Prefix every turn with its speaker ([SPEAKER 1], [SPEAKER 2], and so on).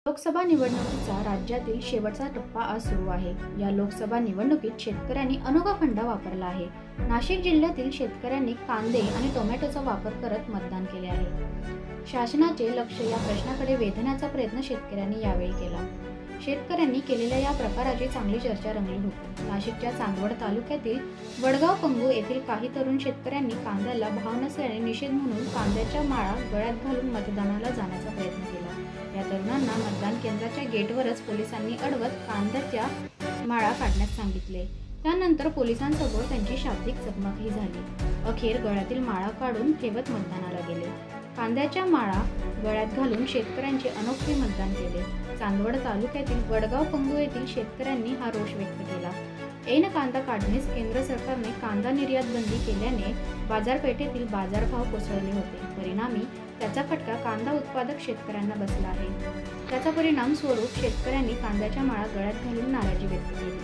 [SPEAKER 1] लोकसभा निवडणुकीचा राज्यातील शेवटचा टप्पा आज सुरू आहे। या लोकसभा निवडणुकीत शेतकऱ्यांनी अनोखा फंडा वापरला आहे। नाशिक जिल्ह्यातील शेतकऱ्यांनी कांदे आणि टोमॅटोचा वापर करत मतदान केले आहे। शासनाचे लक्ष या प्रश्नाकडे वेधण्याचा प्रयत्न शेतकऱ्यांनी यावेळी केला। शेतकऱ्यांनी केलेल्या या प्रकाराची चांगली चर्चा रंगली होती। नाशिकच्या चांदवड तालुक्यातील वडगाव पंगू येथील काही तरुण शेतकऱ्यांनी कांद्याला भाव नसल्याने निषेध म्हणून कांद्याच्या माळा गळ्यात घालून मतदानाला जाण्याचा प्रयत्न केला। या तरुणांना मतदान केंद्राच्या गेटवरच पोलिसांनी अडवत कांद्याच्या माळा काढण्यास सांगितले। त्यानंतर पोलिसांसमोर त्यांची शाब्दिक चकमकही झाली। अखेर गळ्यातील माळा काढून ठेवत मतदानाला गेले। कांद्याच्या माळा गळ्यात घालून शेतकऱ्यांचे अनोखे मतदान केले। चांदवड तालुक्यातील वडगाव पंगू येथील शेतकऱ्यांनी हा रोष व्यक्त केला। ऐन कांदा काढणीस केंद्र सरकारने कांदा निर्यात बंदी केल्याने बाजारपेठेतील बाजारभाव कोसळले होते। परिणामी त्याचा फटका कांदा उत्पादक शेतकऱ्यांना बसला आहे। त्याचा परिणाम स्वरूप शेतकऱ्यांनी कांद्याच्या माळा गळ्यात घालून नाराजी व्यक्त केली।